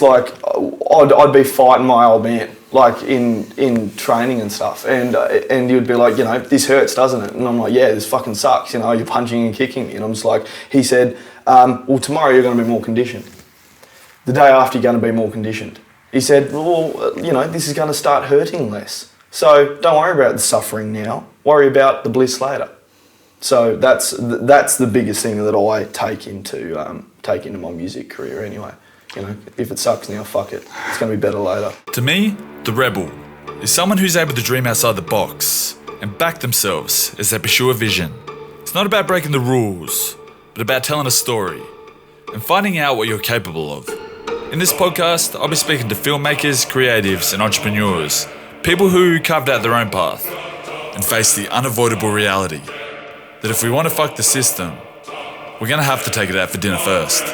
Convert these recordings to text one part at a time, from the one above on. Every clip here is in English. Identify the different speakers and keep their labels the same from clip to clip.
Speaker 1: it's like I'd be fighting my old man, like in training and stuff, and you'd be like, you know, this hurts, doesn't it? And I'm like, yeah, this fucking sucks, you know, you're punching and kicking me. And I'm just like, he said, well, tomorrow you're going to be more conditioned. The day after you're going to be more conditioned. He said, well, you know, this is going to start hurting less. So don't worry about the suffering now, worry about the bliss later. So that's the biggest thing that I take into my music career anyway. You know, if it sucks now, fuck it. It's going to be better later.
Speaker 2: To me, the rebel is someone who's able to dream outside the box and back themselves as they pursue a vision. It's not about breaking the rules, but about telling a story and finding out what you're capable of. In this podcast, I'll be speaking to filmmakers, creatives, and entrepreneurs, people who carved out their own path and faced the unavoidable reality that if we want to fuck the system, we're going to have to take it out for dinner first.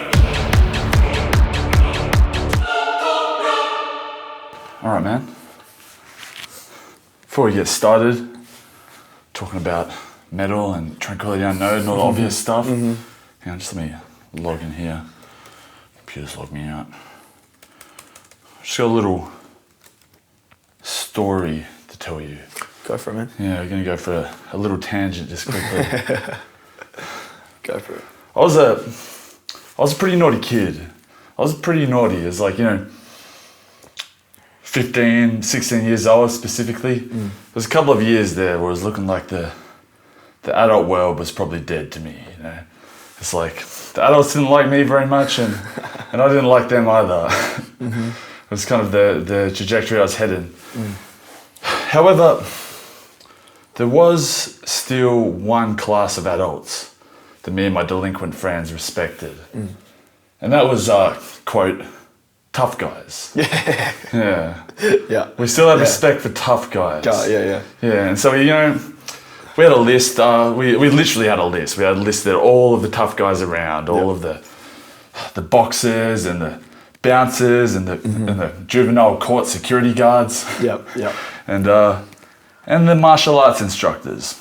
Speaker 2: All right, man. Before we get started, talking about metal and Tranquility Unknown and all the obvious stuff, hang on, just let me log in here. Computer's logged me out. Just got a little story to tell you.
Speaker 1: Go for it, man.
Speaker 2: Yeah, we're going to go for a little tangent just quickly.
Speaker 1: Go for it.
Speaker 2: I was a pretty naughty kid. I was pretty naughty. It was like, you know, 15, 16 years old specifically. There was a couple of years there where it was looking like the adult world was probably dead to me, you know. It's like the adults didn't like me very much and I didn't like them either. It was kind of the trajectory I was headed. However, there was still one class of adults that me and my delinquent friends respected. And that was, quote, tough guys. Yeah. We still have respect for tough guys.
Speaker 1: Yeah.
Speaker 2: Yeah, and so, you know, we had a list, we literally had a list. We had listed all of the tough guys around, all of the boxers and the bouncers and the juvenile court security guards. And the martial arts instructors.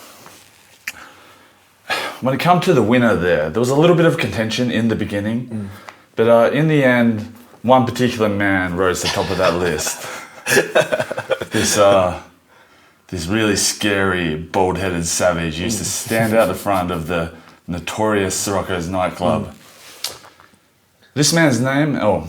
Speaker 2: When it came to the winner there was a little bit of contention in the beginning, but in the end, one particular man rose to the top of that list. This really scary, bald-headed savage used to stand out the front of the notorious Sirocco's nightclub. This man's name, not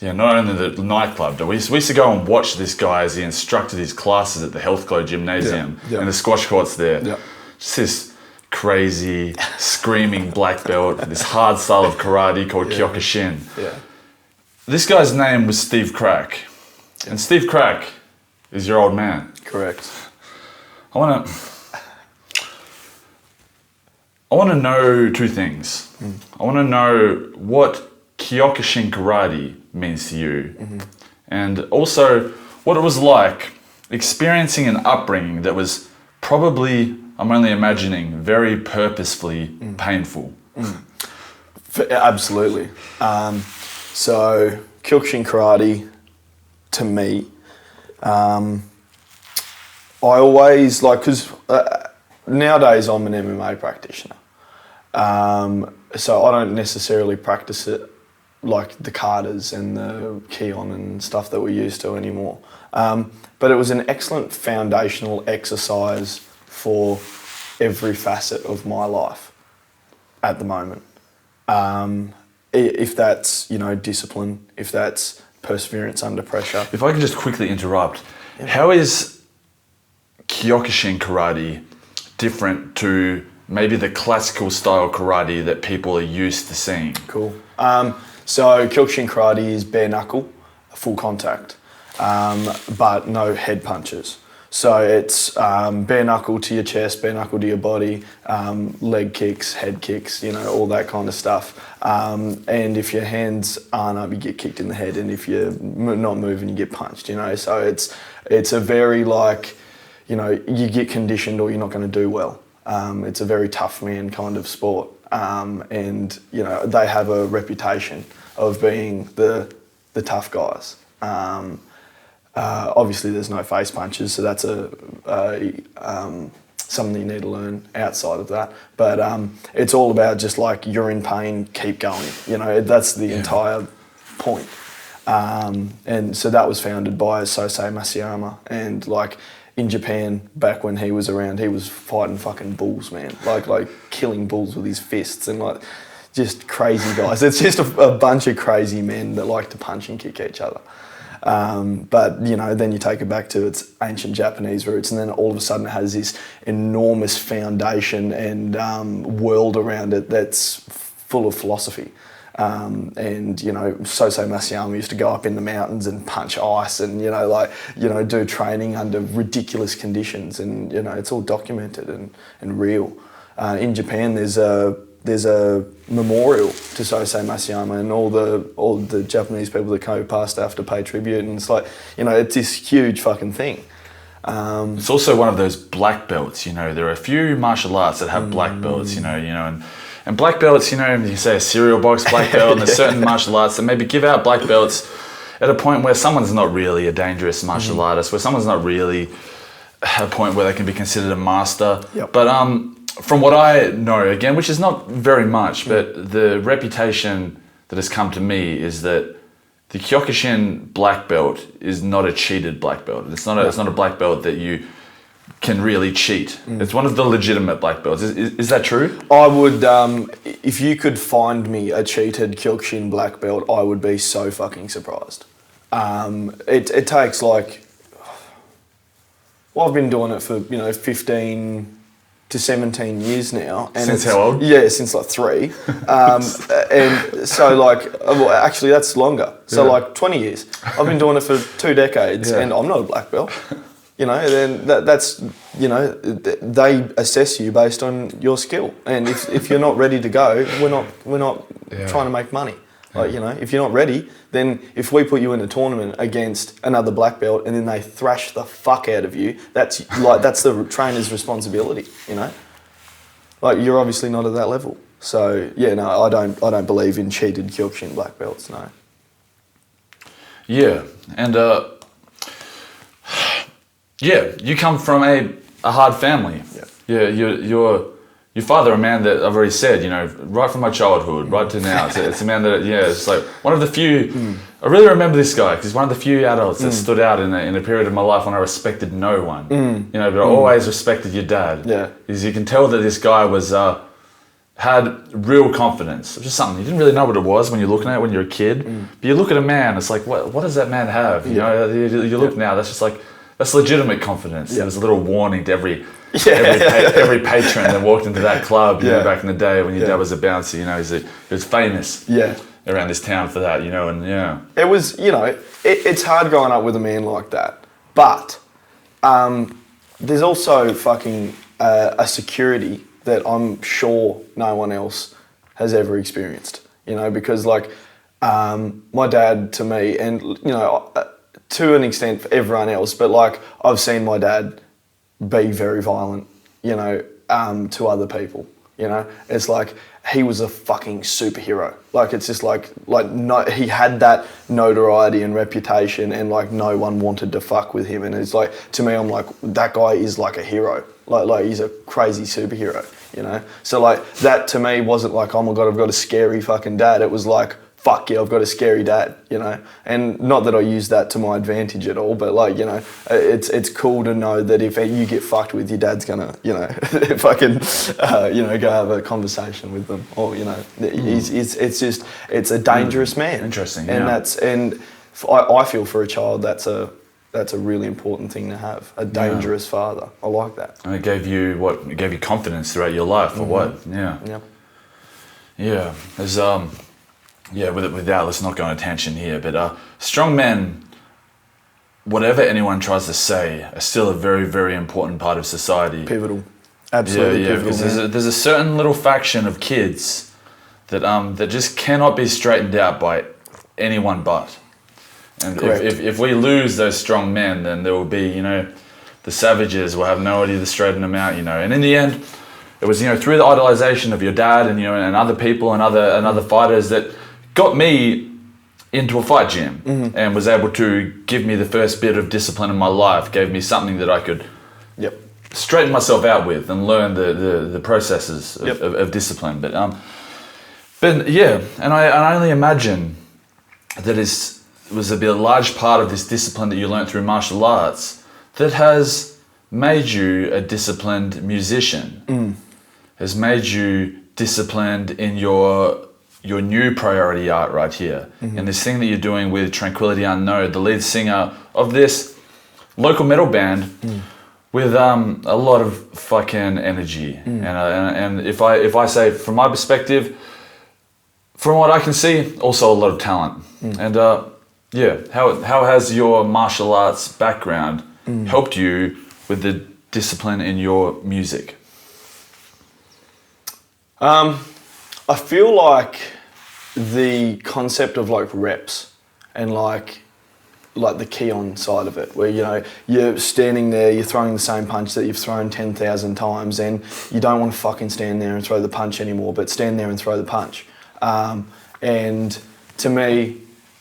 Speaker 2: only the nightclub, but we used to go and watch this guy as he instructed his classes at the Health Glow Gymnasium and the squash courts there. Just this crazy, screaming black belt, this hard style of karate called Kyokushin. This guy's name was Steve Crack. And Steve Crack is your old man.
Speaker 1: Correct.
Speaker 2: I want to know two things. I want to know what Kyokushin karate means to you, and also what it was like experiencing an upbringing that was probably, I'm only imagining, very purposefully painful.
Speaker 1: Absolutely. So Kyokushin karate, to me, I always because nowadays I'm an MMA practitioner, so I don't necessarily practice it like the katas and the Kion and stuff that we used to anymore. But it was an excellent foundational exercise for every facet of my life at the moment. If that's, you know, discipline, if that's perseverance under pressure.
Speaker 2: If I could just quickly interrupt, how is Kyokushin karate different to maybe the classical style karate that people are used to seeing?
Speaker 1: Cool. So Kyokushin karate is bare knuckle, full contact, but no head punches. So it's bare knuckle to your chest, bare knuckle to your body, leg kicks, head kicks, you know, all that kind of stuff. And if your hands aren't up, you get kicked in the head, and if you're not moving, you get punched, you know. So it's a very you know, you get conditioned or you're not going to do well. It's a very tough man kind of sport. And, you know, they have a reputation of being the tough guys. Obviously there's no face punches, so that's something you need to learn outside of that. But it's all about just like, you're in pain, keep going. You know, that's the entire point. And so that was founded by Sosei Masayama. And like in Japan, back when he was around, he was fighting fucking bulls, man. Like killing bulls with his fists and like just crazy guys. It's just a bunch of crazy men that like to punch and kick each other. But, you know, then you take it back to its ancient Japanese roots, and then all of a sudden it has this enormous foundation and world around it that's full of philosophy. And, you know, Sosei Masayama used to go up in the mountains and punch ice and, do training under ridiculous conditions, and, you know, it's all documented and real. In Japan, there's a memorial to Sosei Masayama, and all the Japanese people that go past have to pay tribute, and it's like, you know, it's this huge fucking thing.
Speaker 2: It's also one of those black belts, you know. There are a few martial arts that have black belts, you know, and black belts, you know, you say a cereal box black belt, and there's certain martial arts that maybe give out black belts at a point where someone's not really a dangerous martial artist, where someone's not really at a point where they can be considered a master.
Speaker 1: Yep.
Speaker 2: But from what I know, again, which is not very much, but the reputation that has come to me is that the Kyokushin black belt is not a cheated black belt. It's not a black belt that you can really cheat. It's one of the legitimate black belts. Is that true?
Speaker 1: I would, if you could find me a cheated Kyokushin black belt, I would be so fucking surprised. It takes like, well, I've been doing it for, 15 to 17 years now. And
Speaker 2: since how old?
Speaker 1: Yeah, since like 3. And so like, well, actually that's longer. So like 20 years. I've been doing it for 2 decades and I'm not a black belt. You know, then that's, they assess you based on your skill. And if you're not ready to go, we're not trying to make money. Like, if you're not ready, then if we put you in a tournament against another black belt and then they thrash the fuck out of you, that's the trainer's responsibility, Like, you're obviously not at that level. So, I don't believe in cheated Kyokushin black belts, no.
Speaker 2: Yeah, and you come from a hard family. Yeah, your father, a man that I've already said, right from my childhood, right to now, it's a man that, it's like one of the few, I really remember this guy because he's one of the few adults that stood out in a period of my life when I respected no one, but I always respected your dad.
Speaker 1: Yeah.
Speaker 2: Because you can tell that this guy was, had real confidence, which is something you didn't really know what it was when you're looking at it when you're a kid, but you look at a man, it's like, what does that man have? You look now, that's just like, that's legitimate confidence. Yeah. There was a little warning to every patron that walked into that club, back in the day when your dad was a bouncer, he was famous around this town for that,
Speaker 1: It was, it's hard growing up with a man like that, but there's also fucking a security that I'm sure no one else has ever experienced, because like my dad to me, and, to an extent for everyone else, but like I've seen my dad be very violent, to other people, It's like he was a fucking superhero. Like it's just like no, he had that notoriety and reputation, and like no one wanted to fuck with him. And it's like, to me, I'm like, that guy is like a hero. Like he's a crazy superhero, So like that to me wasn't like, oh my God, I've got a scary fucking dad. It was like, fuck yeah, I've got a scary dad, And not that I use that to my advantage at all, but like, it's cool to know that if you get fucked with, your dad's gonna, fucking, go have a conversation with them, or, it's a dangerous man.
Speaker 2: Interesting,
Speaker 1: and I feel for a child that's a really important thing to have, a dangerous father. I like that.
Speaker 2: And it gave you confidence throughout your life, or what? Yeah. Yeah. There's without, let's not go on a tangent here, but strong men, whatever anyone tries to say, are still a very, very important part of society.
Speaker 1: Pivotal. Absolutely pivotal.
Speaker 2: Because there's a certain little faction of kids that just cannot be straightened out by anyone but. And if we lose those strong men, then there will be, the savages will have no idea to straighten them out, And in the end, it was, through the idolization of your dad and, and other people and other fighters that got me into a fight gym and was able to give me the first bit of discipline in my life, gave me something that I could straighten myself out with and learn the processes of discipline. But yeah, and I only imagine that was a large part of this discipline that you learned through martial arts that has made you a disciplined musician, has made you disciplined in your new priority art right here. And this thing that you're doing with Tranquility Unknown, the lead singer of this local metal band with a lot of fucking energy. And if I say from my perspective, from what I can see, also a lot of talent. And how has your martial arts background helped you with the discipline in your music?
Speaker 1: I feel like the concept of like reps and like the key-on side of it, where you're standing there, you're throwing the same punch that you've thrown 10,000 times, and you don't want to fucking stand there and throw the punch anymore, but stand there and throw the punch. And to me,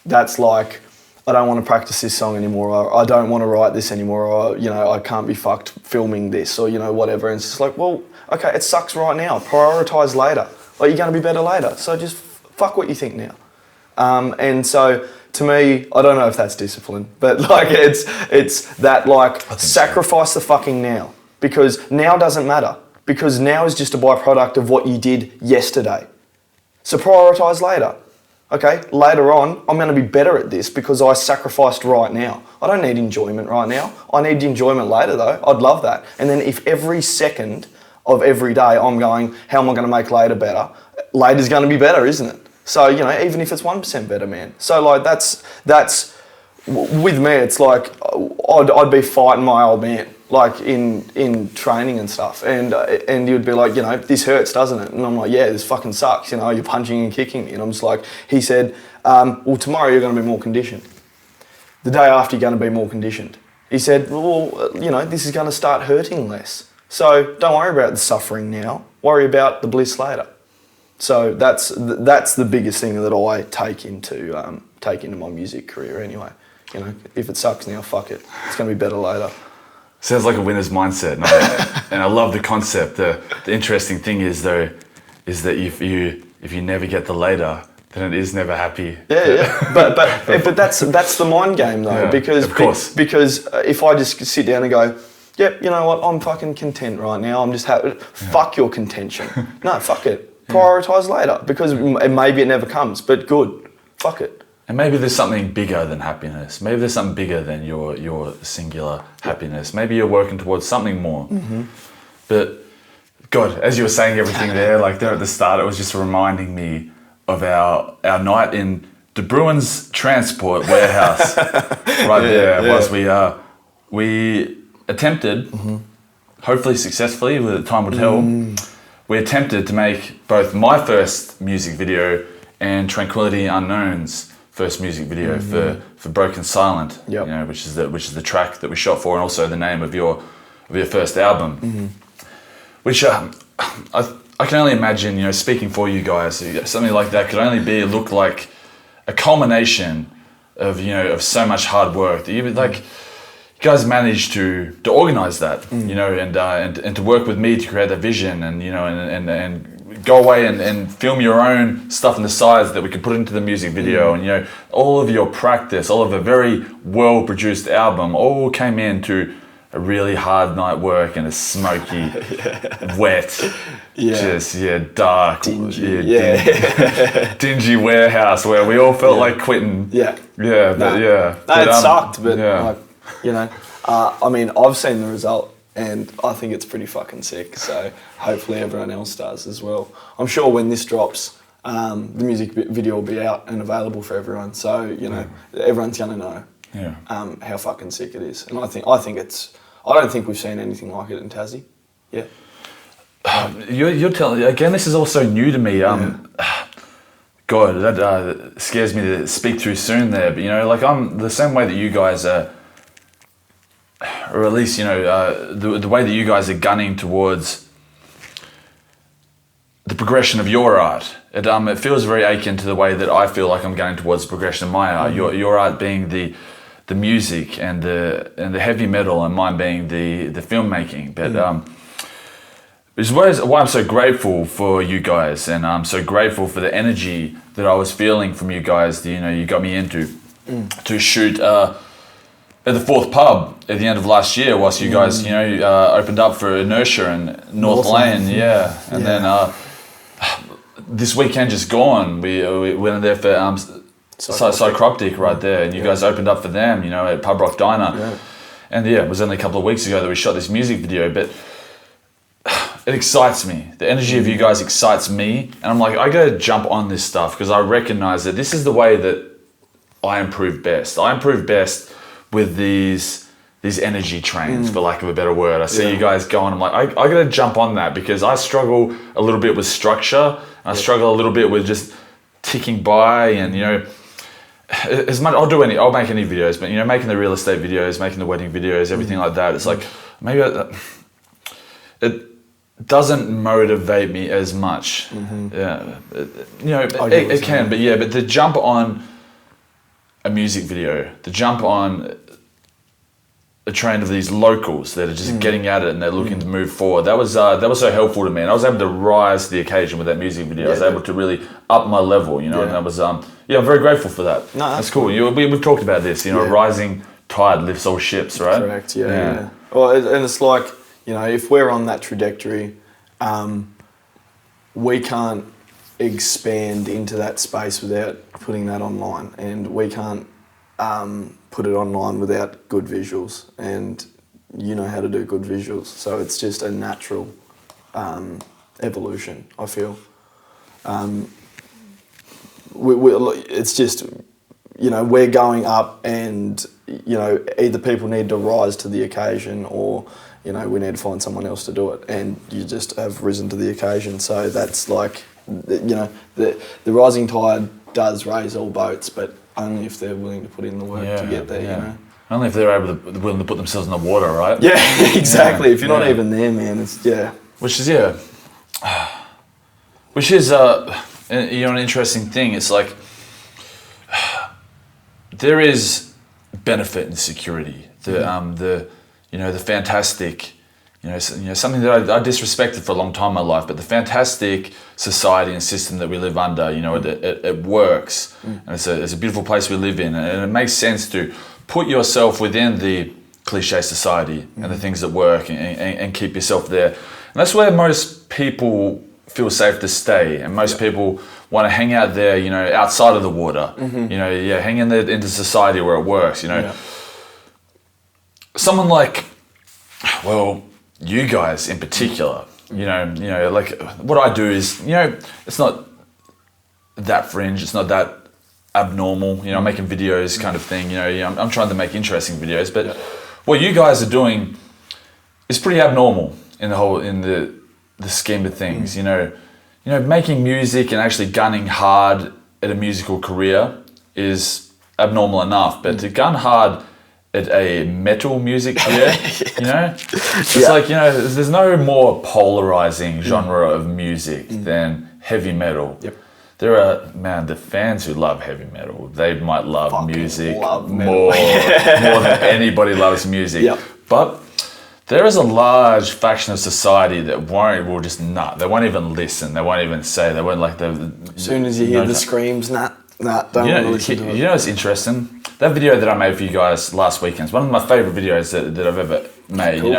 Speaker 1: that's like, I don't want to practice this song anymore, or I don't want to write this anymore, or I can't be fucked filming this, or whatever. And it's just like, well, okay, it sucks right now. Prioritize later. Like, you're going to be better later. So just fuck what you think now. And so to me, I don't know if that's discipline, but like it's that like sacrifice the fucking now, because now doesn't matter, because now is just a byproduct of what you did yesterday. So prioritize later. Okay, later on, I'm going to be better at this because I sacrificed right now. I don't need enjoyment right now. I need enjoyment later though. I'd love that. And then if every second of every day I'm going, how am I going to make later better? Later's going to be better, isn't it? So, even if it's 1% better, man. So like that's with me, it's like I'd be fighting my old man, like in training and stuff. And you'd be like, this hurts, doesn't it? And I'm like, yeah, this fucking sucks. You're punching and kicking me. And I'm just like, he said, well, tomorrow you're going to be more conditioned. The day after you're going to be more conditioned. He said, well, this is going to start hurting less. So don't worry about the suffering now. Worry about the bliss later. So that's the biggest thing that I take into my music career anyway. If it sucks now, fuck it. It's going to be better later.
Speaker 2: Sounds like a winner's mindset, and I love the concept. The interesting thing is that if you never get the later, then it is never happy.
Speaker 1: Yeah. But that's the mind game though, because
Speaker 2: of course.
Speaker 1: Because if I just sit down and go, yep, you know what, I'm fucking content right now. I'm just happy. Fuck your contention. No, fuck it. Prioritize later, because maybe it never comes, but good. Fuck it.
Speaker 2: And maybe there's something bigger than happiness. Maybe there's something bigger than your singular happiness. Maybe you're working towards something more. But God, as you were saying everything there, like there at the start, it was just reminding me of our night in De Bruin's transport warehouse right there. Was we attempted, hopefully successfully, with time will tell, we attempted to make both my first music video and Tranquility Unknown's first music video for Broken Silent, which is the track that we shot for, and also the name of your first album. Which I can only imagine, speaking for you guys, something like that could only look like a culmination of so much hard work that you guys managed to organize that, and to work with me to create that vision, and go away and film your own stuff on the sides that we could put into the music video, and all of your practice, all of a very well produced album, all came into a really hard night work in a smoky, wet, dark, dingy warehouse where we all felt like quitting.
Speaker 1: It sucked, but I mean, I've seen the result and I think it's pretty fucking sick. So hopefully everyone else does as well. I'm sure when this drops, the music video will be out and available for everyone. So everyone's gonna know how fucking sick it is. And I think it's. I don't think we've seen anything like it in Tassie. Yeah.
Speaker 2: You're telling again. This is also new to me. God, that scares me to speak too soon there. But I'm the same way that you guys are, or at least the way that you guys are gunning towards the progression of your art. It feels very akin to the way that I feel like I'm gunning towards the progression of my art. Your art being the music and the heavy metal, and mine being the filmmaking. But which is why I'm so grateful for you guys, and I'm so grateful for the energy that I was feeling from you guys. You got me into to shoot at the Fourth Pub at the end of last year, whilst you guys, opened up for Inertia and North Lane, and then this weekend just gone, we went in there for Psychroptic right there, and you guys opened up for them, at Pub Rock Diner, and it was only a couple of weeks ago that we shot this music video, but it excites me. The energy of you guys excites me, and I'm like, I gotta jump on this stuff because I recognize that this is the way that I improve best. I improve best with these energy trains, for lack of a better word. I see you guys going, I'm like, I gotta jump on that because I struggle a little bit with structure. I struggle a little bit with just ticking by, and as much I'll make any videos, but making the real estate videos, making the wedding videos, everything like that. It's like maybe it doesn't motivate me as much. It can, but the jump on a music video, the jump on a train of these locals that are just getting at it and they're looking to move forward. That was so helpful to me, and I was able to rise to the occasion with that music video. I was able to really up my level, and that was I'm very grateful for that. No, that's cool. We've talked about this, a rising tide lifts all ships, right?
Speaker 1: Correct. Yeah. Well, and it's like if we're on that trajectory, we can't expand into that space without putting that online, and we can't put it online without good visuals, and you know how to do good visuals, so it's just a natural evolution, I feel. It's just we're going up, and either people need to rise to the occasion, or we need to find someone else to do it, and you just have risen to the occasion. So that's like the rising tide does raise all boats, but only if they're willing to put in the work to get there,
Speaker 2: Only if they're willing to put themselves in the water, right?
Speaker 1: Yeah, exactly. If you're not even there, man, it's
Speaker 2: Which is an interesting thing. It's like there is benefit in security. The fantastic. Something that I disrespected for a long time in my life, but the fantastic society and system that we live under, it works, and it's a beautiful place we live in, and it makes sense to put yourself within the cliche society and the things that work, and keep yourself there. And that's where most people feel safe to stay, and most people want to hang out there, outside of the water, hang in there into society where it works, Someone like, you guys in particular, like what I do is, it's not that fringe, it's not that abnormal, I'm making videos kind of thing, I'm trying to make interesting videos, but what you guys are doing is pretty abnormal in the scheme of things, making music and actually gunning hard at a musical career is abnormal enough, but to gun hard at a metal music career, it's like, there's no more polarizing genre of music than heavy metal. Yep. There are, the fans who love heavy metal, they might love music more than anybody loves music. Yep. But there is a large faction of society that will just they won't even listen, they won't even say, they won't like as
Speaker 1: soon as you hear the screams, don't want to listen to it.
Speaker 2: It's interesting. That video that I made for you guys last weekend is one of my favorite videos that I've ever made. Cool.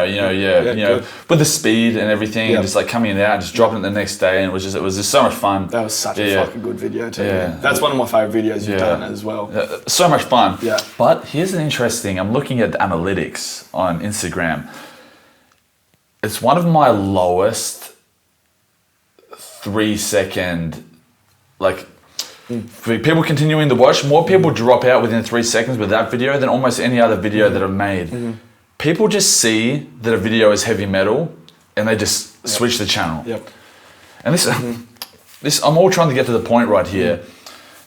Speaker 2: With the speed and everything, just like coming out, just dropping it the next day, and it was just so much fun.
Speaker 1: That was such a fucking good video too. Yeah. That's one of my favorite videos you've done as well.
Speaker 2: So much fun. Yeah. But here's an interesting. I'm looking at the analytics on Instagram. It's one of my lowest 3-second, for people continuing to watch, more people drop out within 3 seconds with that video than almost any other video that I've made. People just see that a video is heavy metal and they just switch the channel. Yep. And this I'm all trying to get to the point right here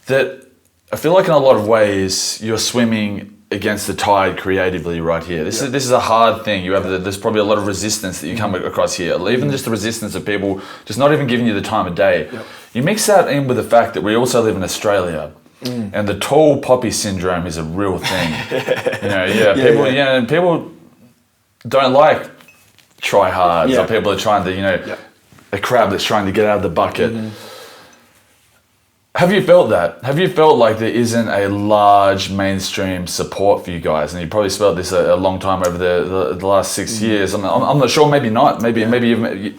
Speaker 2: that I feel like in a lot of ways you're swimming against the tide creatively right here. This is a hard thing. There's probably a lot of resistance that you come across here. Even just the resistance of people just not even giving you the time of day. Yep. You mix that in with the fact that we also live in Australia, and the tall poppy syndrome is a real thing. People don't like try-hards, or people are trying to, a crab that's trying to get out of the bucket. Have you felt that? Have you felt like there isn't a large mainstream support for you guys? And you probably felt this a long time over the last 6 years. I'm not sure. Maybe not. Maybe you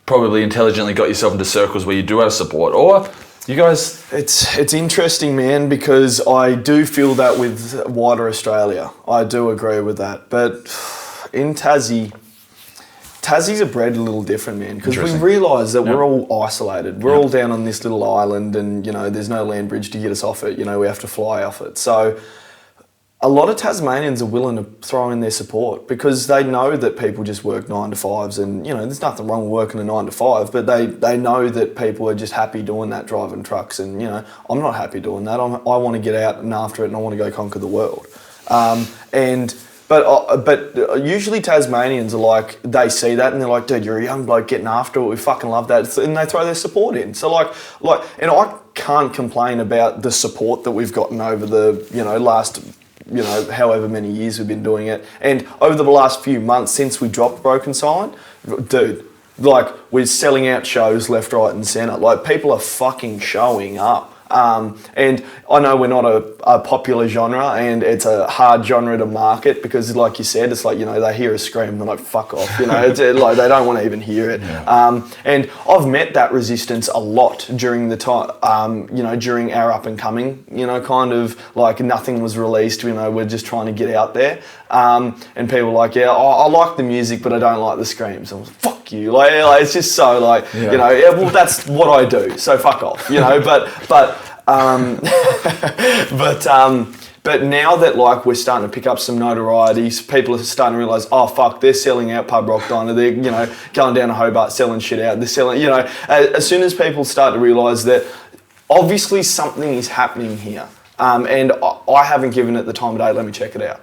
Speaker 2: probably intelligently got yourself into circles where you do have support, or you guys.
Speaker 1: It's interesting, man, because I do feel that with wider Australia. I do agree with that, but in Tassie's are bred a little different, man, because we realise that we're all isolated. We're all down on this little island and, there's no land bridge to get us off it. We have to fly off it. So a lot of Tasmanians are willing to throw in their support because they know that people just work 9 to 5s and, there's nothing wrong with working a 9 to 5, but they know that people are just happy doing that, driving trucks. And, I'm not happy doing that. I want to get out and after it and I want to go conquer the world. But usually Tasmanians are like, they see that and they're like, dude, you're a young bloke getting after it. We fucking love that. And they throw their support in. So and I can't complain about the support that we've gotten over the, last, however many years we've been doing it. And over the last few months since we dropped Broken Silent, dude, we're selling out shows left, right and centre. People are fucking showing up. And I know we're not a popular genre and it's a hard genre to market because like you said, it's they hear us scream and they're like, fuck off, it's like they don't want to even hear it. Yeah. And I've met that resistance a lot during the time, during our up and coming, kind of like nothing was released, we're just trying to get out there. And people are like, I like the music, but I don't like the screams. I'm like, fuck you. It's just so well, that's what I do. So fuck off, but now that we're starting to pick up some notoriety, people are starting to realise, oh fuck, they're selling out Pub Rock Diner, they're going down to Hobart selling shit out, they're selling, as soon as people start to realise that obviously something is happening here. And I haven't given it the time of day, let me check it out,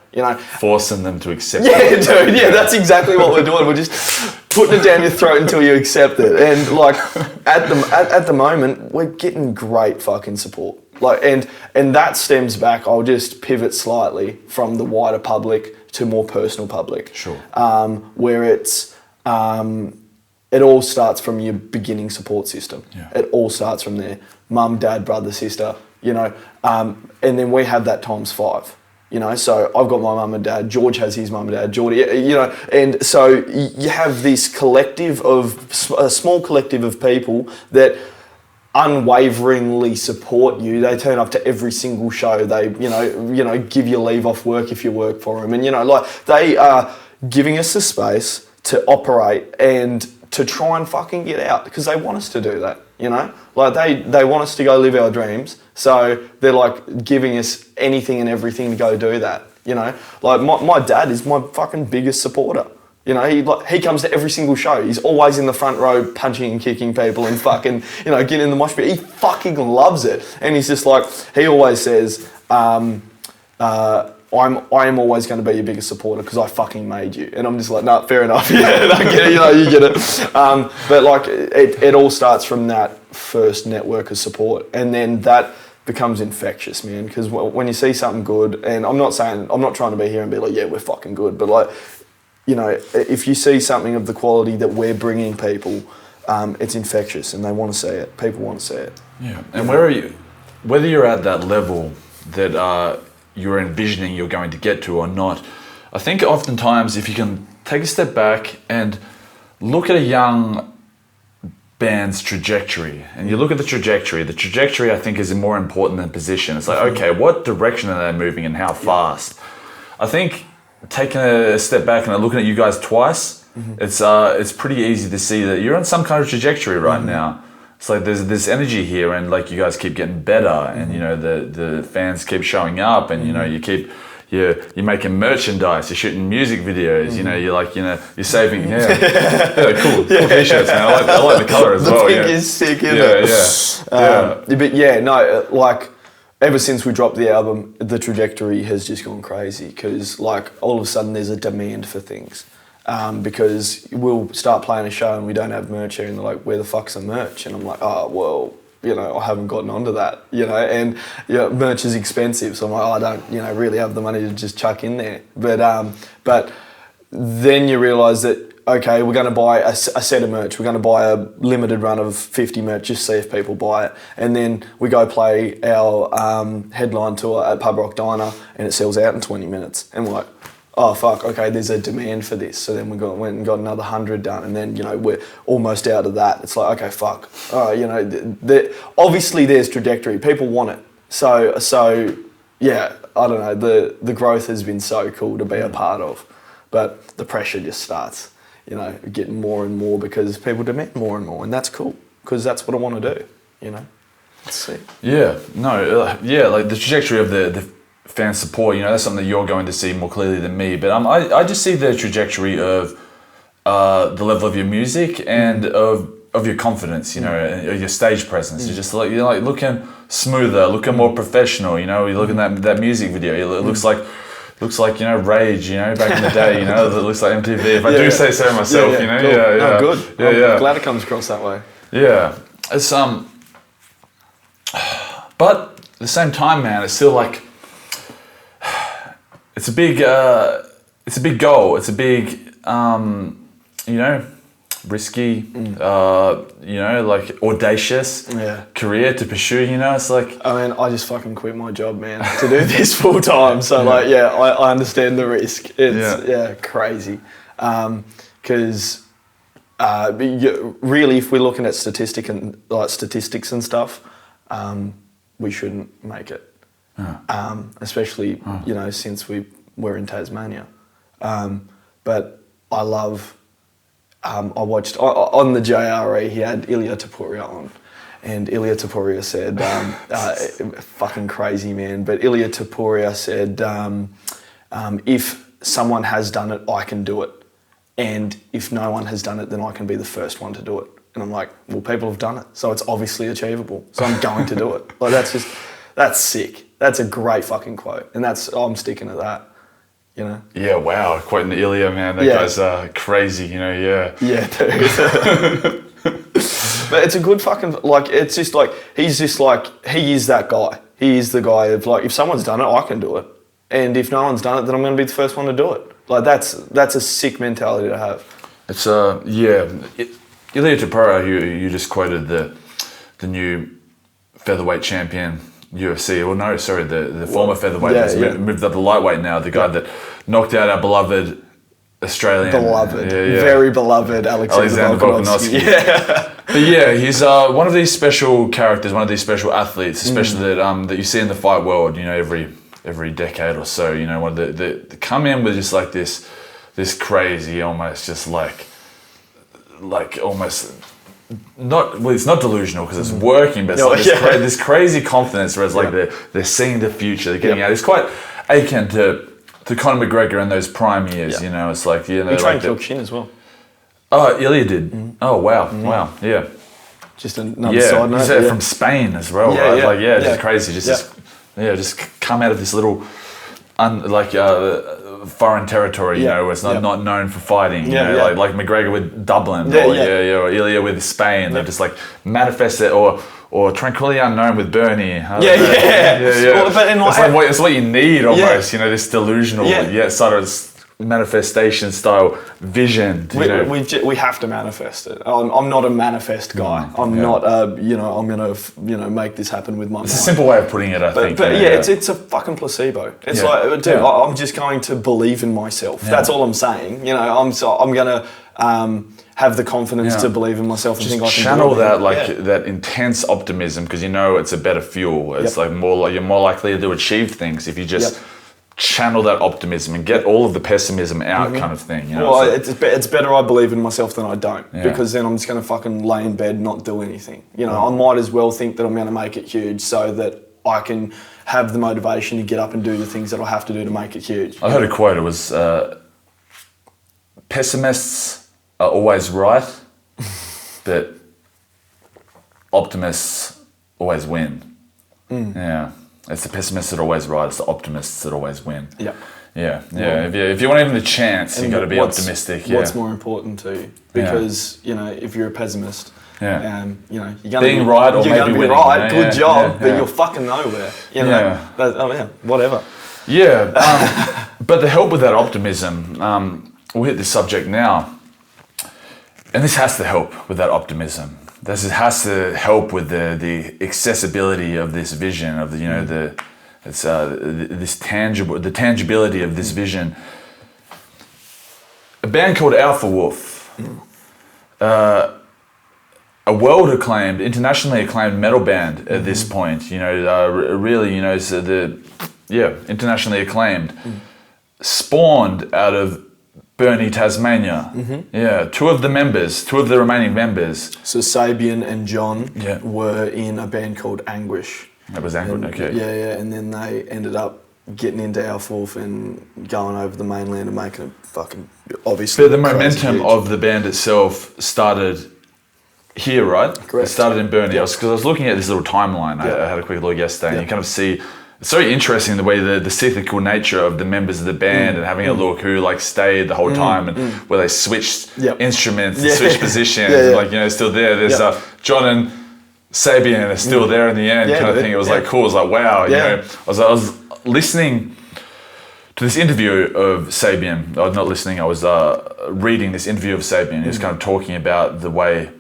Speaker 2: Forcing them to accept
Speaker 1: it.
Speaker 2: Yeah,
Speaker 1: dude, that's exactly what we're doing. We're just putting it down your throat until you accept it. And at the moment, we're getting great fucking support. And that stems back, I'll just pivot slightly from the wider public to more personal public.
Speaker 2: Sure.
Speaker 1: Where it's, it all starts from your beginning support system.
Speaker 2: Yeah.
Speaker 1: It all starts from there. Mum, dad, brother, sister, and then we have that times 5, so I've got my mum and dad, George has his mum and dad, Geordie, and so you have this collective a small collective of people that unwaveringly support you. They turn up to every single show. They, give you leave off work if you work for them. And, they are giving us the space to operate and to try and fucking get out because they want us to do that, They want us to go live our dreams. So they're giving us anything and everything to go do that, My dad is my fucking biggest supporter. He comes to every single show. He's always in the front row punching and kicking people and fucking, getting in the mosh pit. He fucking loves it. And he's just he always says, I am always going to be your biggest supporter because I fucking made you. And I'm just like, no, fair enough. Yeah, I get it, you get it. But it all starts from that first network of support. And then that becomes infectious, man. Because when you see something good, and I'm not trying to be here and be like, yeah, we're fucking good. But if you see something of the quality that we're bringing people, it's infectious and they want to see it. People want to see it.
Speaker 2: Yeah. And where are you, whether you're at that level that you're envisioning you're going to get to or not, I think oftentimes if you can take a step back and look at a young band's trajectory and you look at the trajectory I think is more important than position. It's okay, what direction are they moving and how fast? I think taking a step back and looking at you guys twice, it's pretty easy to see that you're on some kind of trajectory right now. It's there's this energy here and you guys keep getting better and the fans keep showing up and you're making merchandise, you're shooting music videos, you're saving cool t-shirts, man. I like the colour as well.
Speaker 1: The pink is sick, isn't it? But ever since we dropped the album, the trajectory has just gone crazy because all of a sudden there's a demand for things. Because we'll start playing a show and we don't have merch here and they're like, where the fuck's the merch? And I'm like, oh, well, I haven't gotten onto that, and merch is expensive. So I'm like, I don't, really have the money to just chuck in there. But then you realise that, okay, we're going to buy a set of merch. We're going to buy a limited run of 50 merch, just see if people buy it. And then we go play our headline tour at Pub Rock Diner and it sells out in 20 minutes. And we're like, oh, fuck, okay, there's a demand for this. So then went and got another 100 done. And then, we're almost out of that. It's like, okay, fuck. Obviously there's trajectory. People want it. So yeah, I don't know. The growth has been so cool to be a part of. But the pressure just starts, getting more and more because people demand more and more. And that's cool because that's what I want to do, Let's see.
Speaker 2: Yeah, no, like the trajectory of the fan support, that's something that you're going to see more clearly than me. But I just see the trajectory of the level of your music and of your confidence, your stage presence. You're just like, you're looking smoother, looking more professional, you're looking at that music video. It looks like, Rage, back in the day, that looks like MTV. If I do say so myself,
Speaker 1: Cool.
Speaker 2: yeah.
Speaker 1: Good. I'm glad it comes across that way.
Speaker 2: Yeah. It's, but at the same time, man, it's still like, it's a big goal. It's a big, risky, like audacious career to pursue, it's like...
Speaker 1: I mean, I just fucking quit my job, man, to do this full time. So I understand the risk. It's crazy. Because really, if we're looking at statistics and stuff, we shouldn't make it. Especially, since we're in Tasmania. But I love... I watched on the JRE. He had Ilya Tapuria on, and Ilya Tapuria said, "Fucking crazy, man." But Ilya Tapuria said, "If someone has done it, I can do it, and if no one has done it, then I can be the first one to do it." And I'm like, "Well, people have done it, so it's obviously achievable. So I'm going to do it." Like that's sick. That's a great fucking quote, and I'm sticking to that.
Speaker 2: Yeah, wow, quoting Ilya, man, that guy's crazy, Yeah,
Speaker 1: dude. But it's a good fucking, it's just like, he is that guy. He is the guy of if someone's done it, I can do it. And if no one's done it, then I'm going to be the first one to do it. That's a sick mentality to have. It's,
Speaker 2: Ilya Tapuria, you just quoted the new featherweight champion, UFC, the former featherweight that's moved up the lightweight now, the guy that knocked out our beloved Australian...
Speaker 1: Very beloved Alexander Volkanovski. Yeah.
Speaker 2: But he's one of these special characters, one of these special athletes, especially that you see in the fight world, every decade or so, one of the come in with just like this crazy, almost just like almost... it's not delusional because it's working, but it's this crazy confidence where it's like they're seeing the future, they're getting out. It's quite akin to Conor McGregor in those prime years, it's like,
Speaker 1: He trained Kyokushin as well.
Speaker 2: Oh, Ilya did. Oh, wow, yeah.
Speaker 1: Just another side note.
Speaker 2: He's from Spain as well, right? Just crazy. Just come out of this little, foreign territory, where it's not known for fighting, like McGregor with Dublin, or Ilya with Spain. They just like manifest it, or Tranquility Unknown with Bernie.
Speaker 1: Well,
Speaker 2: but it's what you need almost, this delusional, sort of manifestation style vision.
Speaker 1: We have to manifest it. I'm not a manifest guy. I'm not I'm gonna make this happen with my mind.
Speaker 2: It's a simple way of putting it, I think.
Speaker 1: But it's a fucking placebo. It's like, dude, I'm just going to believe in myself. That's all I'm saying. I'm gonna have the confidence to believe in myself and
Speaker 2: just
Speaker 1: think I can
Speaker 2: channel
Speaker 1: do
Speaker 2: that that intense optimism, because it's a better fuel. It's you're more likely to achieve things if you just channel that optimism and get all of the pessimism out, kind of thing.
Speaker 1: It's better I believe in myself than I don't, because then I'm just going to fucking lay in bed and not do anything. I might as well think that I'm going to make it huge so that I can have the motivation to get up and do the things that I have to do to make it huge.
Speaker 2: I heard a quote. It was, pessimists are always right, but optimists always win. Yeah. It's the pessimists that are always right. It's the optimists that always win.
Speaker 1: Yeah.
Speaker 2: Yeah. If you want even the chance, you've got to be optimistic.
Speaker 1: What's more important to you? Because if you're a pessimist, you're gonna
Speaker 2: being right or maybe winning.
Speaker 1: Right, good job, but you're fucking nowhere. Whatever.
Speaker 2: Yeah. But to help with that optimism, we'll hit this subject now. and this has to help with that optimism. This has to help with the accessibility of this vision of this tangibility of this vision. A band called Alpha Wolf, a world-acclaimed, internationally acclaimed metal band at this point. Really, internationally acclaimed, spawned out of Burnie, Tasmania. Yeah, two of the remaining members.
Speaker 1: So Sabian and John were in a band called Anguish.
Speaker 2: That was Anguish, okay.
Speaker 1: Yeah, and then they ended up getting into Alpha Wolf and going over the mainland and making it fucking obviously.
Speaker 2: But the momentum of the band itself started here, right?
Speaker 1: Correct.
Speaker 2: It started in Burnie. Because I was looking at this little timeline. I had a quick look yesterday, and you kind of see. It's very interesting the way the cyclical nature of the members of the band and having a look who stayed the whole time and where they switched instruments, switched positions, still there. There's John and Sabian are still there in the end, kind of thing. It was cool. It was wow. I was listening to this interview of Sabian. I was not listening. I was reading this interview of Sabian. He was kind of talking about the way.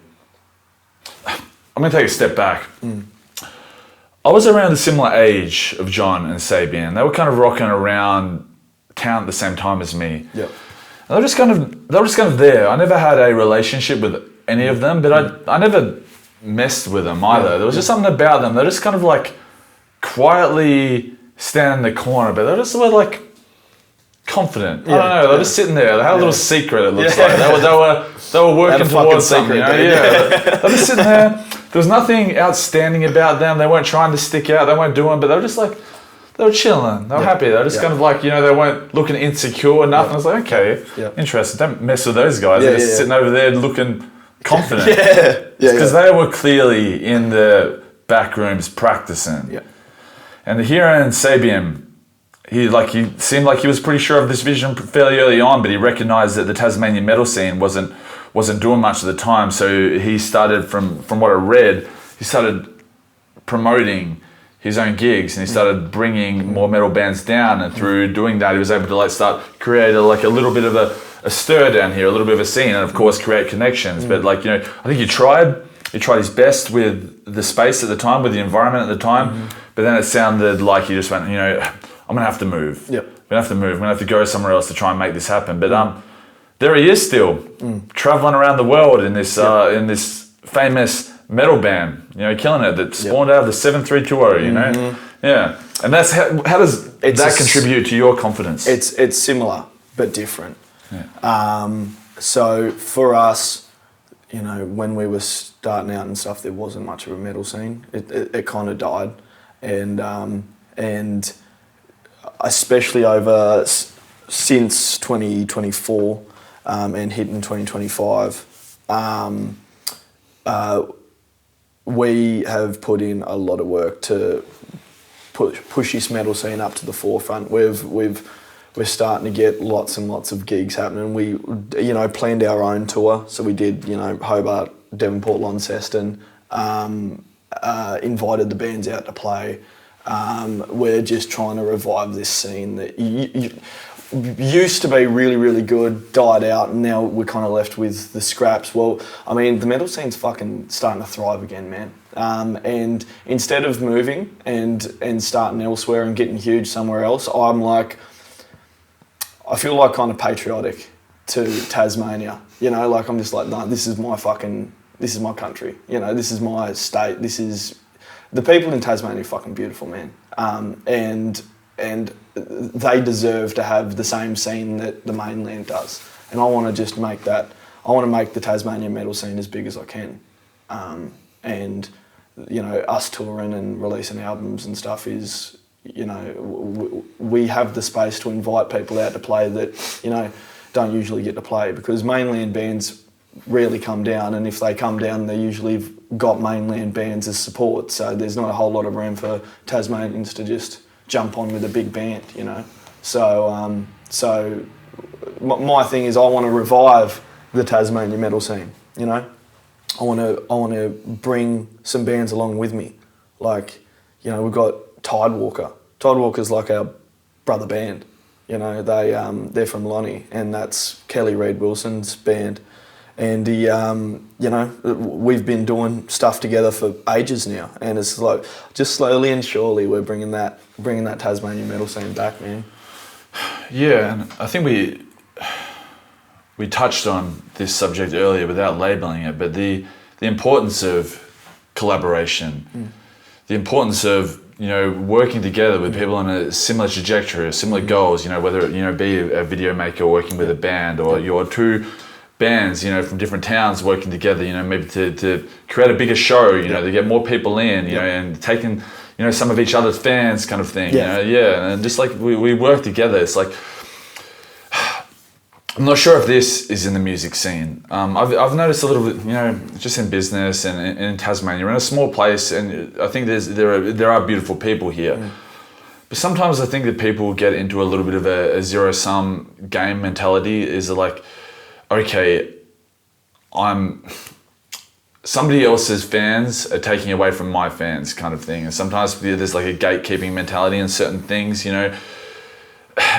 Speaker 2: I'm going to take a step back. I was around a similar age of John and Sabian. They were kind of rocking around town at the same time as me.
Speaker 1: Yeah.
Speaker 2: They were just kind of there. I never had a relationship with any of them, but I never messed with them either. There was just something about them. They're just kind of quietly stand in the corner, but they just were confident. I don't know. They were just sitting there. They had a little secret. It looks like they were working towards something. They were just sitting there. There was nothing outstanding about them. They weren't trying to stick out. They weren't doing, but they were just they were chilling. They were happy. They were just kind of they weren't looking insecure or nothing. I was like, okay, interesting. Don't mess with those guys. They're just sitting over there looking confident. Because they were clearly in the back rooms practicing. Yeah. And here in Sabian, he seemed like he was pretty sure of this vision fairly early on, but he recognised that the Tasmanian metal scene wasn't doing much at the time. So he started, from what I read, he started promoting his own gigs and he started bringing more metal bands down. And through doing that, he was able to start create a little bit of a stir down here, a little bit of a scene, and of course create connections. But I think he tried his best with the space at the time, with the environment at the time. But then it sounded like he just went, I'm gonna have to move. Yep. I'm gonna have to go somewhere else to try and make this happen. But there he is still, traveling around the world in this famous metal band, killing it, that spawned out of the 7320, Yeah. And that's how does that contribute to your confidence?
Speaker 1: It's similar but different. Yeah. So for us, when we were starting out and stuff, there wasn't much of a metal scene. It kind of died, and especially over since 2024 and hitting 2025, we have put in a lot of work to push this metal scene up to the forefront. We're starting to get lots and lots of gigs happening. We, planned our own tour. So we did, Hobart, Devonport, Launceston, invited the bands out to play. We're just trying to revive this scene that used to be really, really good, died out, and now we're kind of left with the scraps. Well, I mean, the metal scene's fucking starting to thrive again, man. And instead of moving and starting elsewhere and getting huge somewhere else, I feel kind of patriotic to Tasmania. I'm just no, this is my country. This is my state. The people in Tasmania are fucking beautiful, man. And they deserve to have the same scene that the mainland does. And I want to just make that. I want to make the Tasmanian metal scene as big as I can. And us touring and releasing albums and stuff is, we have the space to invite people out to play that, don't usually get to play, because mainland bands rarely come down, and if they come down, they usually got mainland bands as support, so there's not a whole lot of room for Tasmanians to just jump on with a big band, So, my thing is I want to revive the Tasmanian metal scene, I want to bring some bands along with me, we've got Tidewalker. Tidewalker's like our brother band, they're from Lonnie, and that's Kelly Reid Wilson's band. and he, you know, we've been doing stuff together for ages now, and it's like just slowly and surely we're bringing that Tasmanian metal scene back, man.
Speaker 2: Yeah, and I think we touched on this subject earlier without labeling it, but the importance of collaboration, the importance of, you know, working together with people on a similar trajectory or similar goals, you know, whether it, you know, be a video maker working with a band, or you're two bands, you know, from different towns working together, you know, maybe to create a bigger show, you know, to get more people in, you know, and taking, you know, some of each other's fans kind of thing, you know, and just like we work together. It's like, I'm not sure if this is in the music scene. I've noticed a little bit, you know, just in business and in Tasmania. We're in a small place, and I think there are beautiful people here. But sometimes I think that people get into a little bit of a zero-sum game mentality. Is like, okay, somebody else's fans are taking away from my fans kind of thing. And sometimes there's like a gatekeeping mentality in certain things, you know.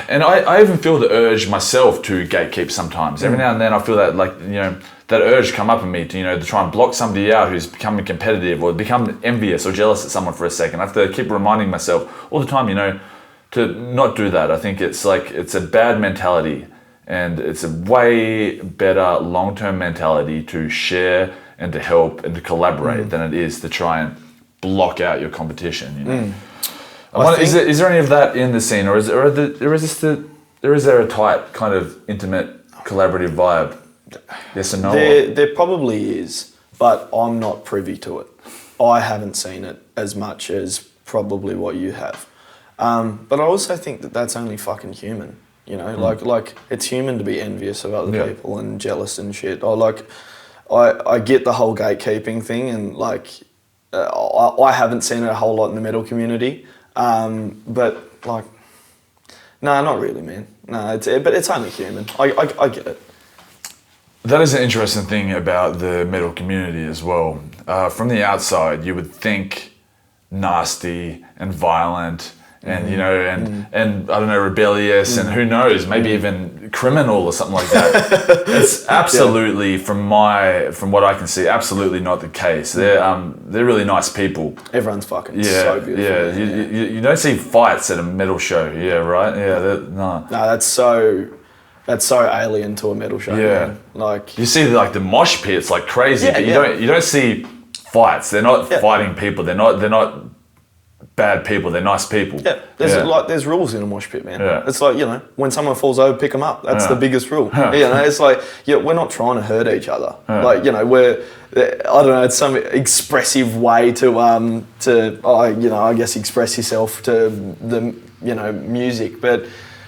Speaker 2: And I even feel the urge myself to gatekeep sometimes. Every now and then I feel that, like, you know, that urge come up in me to, you know, to try and block somebody out who's becoming competitive or become envious or jealous at someone for a second. I have to keep reminding myself all the time, you know, to not do that. I think it's like, it's a bad mentality, and it's a way better long-term mentality to share and to help and to collaborate than it is to try and block out your competition, you know. Is there any of that in the scene, or is there a tight kind of intimate collaborative vibe? Yes or no?
Speaker 1: There probably is, but I'm not privy to it. I haven't seen it as much as probably what you have. But I also think that that's only fucking human. You know, like it's human to be envious of other people and jealous and shit. I get the whole gatekeeping thing, and like I haven't seen it a whole lot in the metal community. But like, no, not really, man. No, but it's only human. I get it.
Speaker 2: That is an interesting thing about the metal community as well. From the outside, you would think nasty and violent, and you know, and I don't know, rebellious, and who knows, maybe even criminal or something like that. It's absolutely, from what I can see, absolutely not the case. They're really nice people.
Speaker 1: Everyone's fucking so beautiful.
Speaker 2: Yeah, you don't see fights at a metal show. Yeah, right. Yeah, no,
Speaker 1: that's so alien to a metal show. Yeah, man. Like
Speaker 2: you see like the mosh pits like crazy, but you don't see fights. They're not fighting people. They're not bad people, they're nice people. Yeah,
Speaker 1: there's rules in a mosh pit, man. Yeah. It's like, you know, when someone falls over, pick them up. That's the biggest rule. You know, it's like, we're not trying to hurt each other. Like, you know, I don't know, it's some expressive way to you know, I guess express yourself to the, you know, music, but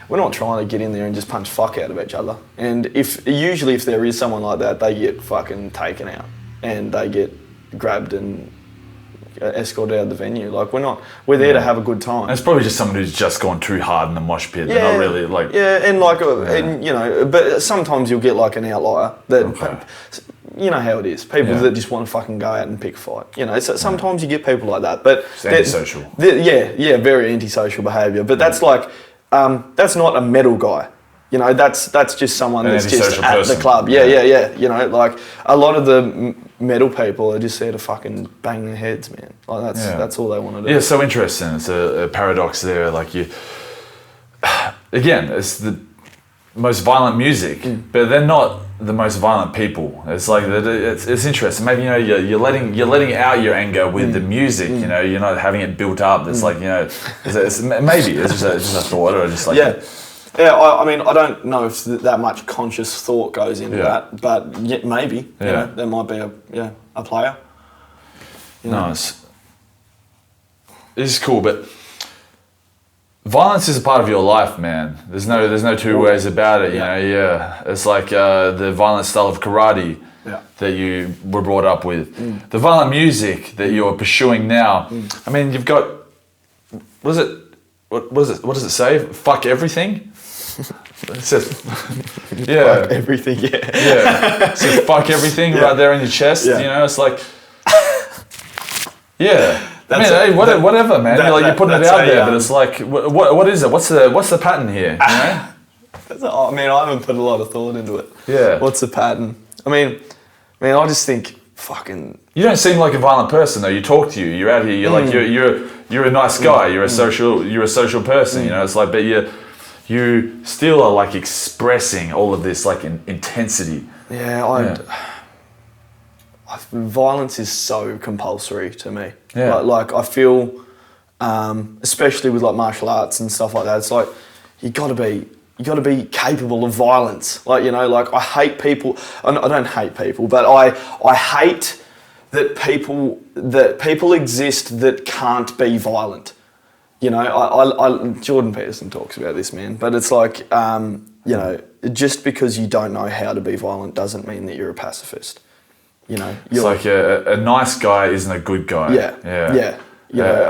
Speaker 1: we're not trying to get in there and just punch fuck out of each other. And usually if there is someone like that, they get fucking taken out and they get grabbed and escorted out of the venue. Like, we're there to have a good time.
Speaker 2: And it's probably just someone who's just gone too hard in the mosh pit. They're not really like...
Speaker 1: and you know, but sometimes you'll get like an outlier that, you know how it is. People that just want to fucking go out and pick a fight. You know, so sometimes you get people like that. But
Speaker 2: it's antisocial.
Speaker 1: Very antisocial behaviour. But that's like, that's not a metal guy. You know, that's just someone that's just at the club. Yeah. You know, like a lot of the metal people are just there to fucking bang their heads, man. Like that's all they want to do.
Speaker 2: Yeah, it's so interesting. It's a paradox there. Like again, it's the most violent music, but they're not the most violent people. It's like it's interesting. Maybe, you know, you're letting out your anger with the music. You know, you're not having it built up. It's like, you know, maybe it's just a thought, or just like
Speaker 1: Yeah, I mean, I don't know if that much conscious thought goes into that, but maybe, you know, there might be a player.
Speaker 2: Nice. This is cool, but violence is a part of your life, man. There's no two ways about it, you know. Yeah, it's like the violent style of karate that you were brought up with, the violent music that you're pursuing now. I mean, you've got, what does it say? Fuck everything. It says,
Speaker 1: fuck everything.
Speaker 2: Yeah. It says fuck everything right there on your chest. You know, it's like, I mean, hey, whatever, man. You're putting it out there, but it's like, what is it? What's the pattern here? You know?
Speaker 1: I mean, I haven't put a lot of thought into it.
Speaker 2: Yeah.
Speaker 1: What's the pattern? I mean, I just think fucking.
Speaker 2: You don't seem like a violent person though. You talk to you. You're out here. You're like you're a nice guy. You're a social person. You know, it's like, but you still are like expressing all of this like intensity.
Speaker 1: Yeah, violence is so compulsory to me.
Speaker 2: Yeah.
Speaker 1: Like I feel, especially with like martial arts and stuff like that, it's like you got to be capable of violence. Like, you know, like I hate people. I don't hate people, but I hate that people exist that can't be violent. You know, I Jordan Peterson talks about this, man. But it's like, you know, just because you don't know how to be violent doesn't mean that you're a pacifist. You know,
Speaker 2: it's like a nice guy isn't a good guy.
Speaker 1: Yeah.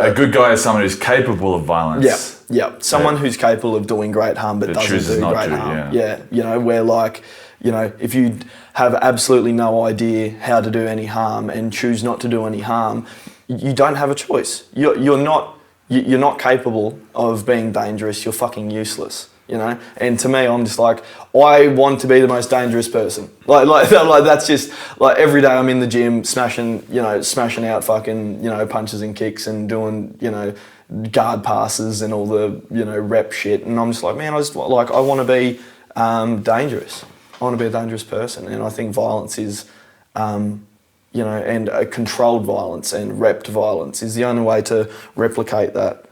Speaker 2: A good guy is someone who's capable of violence.
Speaker 1: Yeah. Someone who's capable of doing great harm but doesn't do great harm. Yeah. You know, where like, you know, if you have absolutely no idea how to do any harm and choose not to do any harm, you don't have a choice. You're not capable of being dangerous. You're fucking useless. You know, and to me, I'm just like, I want to be the most dangerous person. Like that's just like every day I'm in the gym smashing out fucking, you know, punches and kicks and doing, you know, guard passes and all the, you know, rep shit. And I'm just like, man, I want to be dangerous. I want to be a dangerous person. And I think violence is, you know, and a controlled violence and repped violence is the only way to replicate that.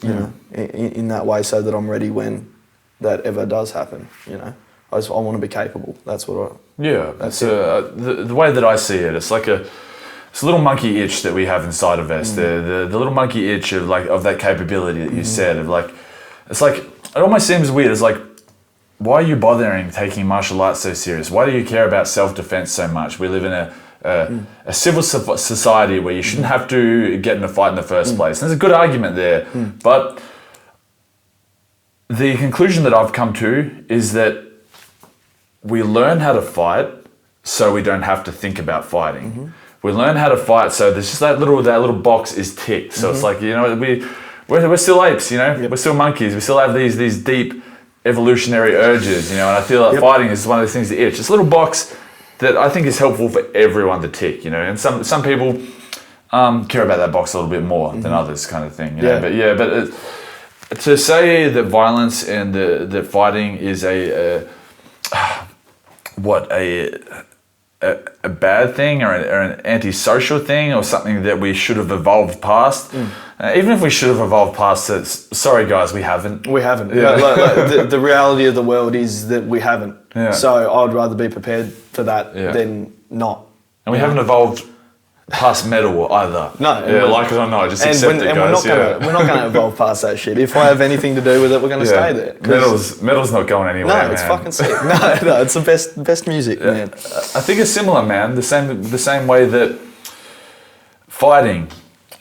Speaker 1: You know, in that way, so that I'm ready when that ever does happen. You know, I want to be capable. That's what I.
Speaker 2: Yeah, that's the way that I see it. It's like it's a little monkey itch that we have inside of us. The little monkey itch of that capability that you said of like, it's like it almost seems weird. It's like, why are you bothering taking martial arts so serious? Why do you care about self-defense so much? We live in a civil society where you shouldn't have to get in a fight in the first place. And there's a good argument there. But the conclusion that I've come to is that we learn how to fight so we don't have to think about fighting. We learn how to fight so there's just that little box is ticked. So it's like, you know, we're still apes, you know, we're still monkeys. We still have these deep evolutionary urges, you know, and I feel like fighting is one of those things that itch. It's a little box that I think is helpful for everyone to tick, you know, and some people care about that box a little bit more than others, kind of thing. You know? But to say that violence and that fighting is a bad thing or an antisocial thing or something that we should have evolved past. Even if we should have evolved past it, sorry guys, we haven't.
Speaker 1: We haven't. Yeah. The reality of the world is that we haven't. Yeah. So I would rather be prepared for that than not.
Speaker 2: And we haven't evolved past metal either.
Speaker 1: No.
Speaker 2: Yeah, like it or not, just accept it, guys.
Speaker 1: We're not going to evolve past that shit. If I have anything to do with it, we're going to stay there.
Speaker 2: Metal's not going anywhere.
Speaker 1: No, it's fucking sick. No, it's the best music, man.
Speaker 2: I think it's similar, man. The same way that fighting,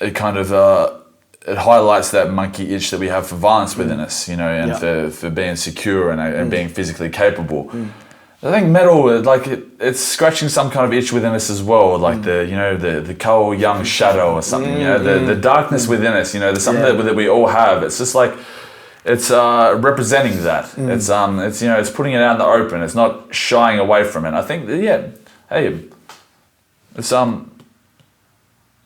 Speaker 2: it kind of it highlights that monkey itch that we have for violence within us, you know, and for being secure and being physically capable. I think metal, like it's scratching some kind of itch within us as well, like the Carl Jung shadow or something, you know, the darkness within us, you know, there's something that we all have. It's just like, it's representing that. It's you know, it's putting it out in the open. It's not shying away from it. I think hey, it's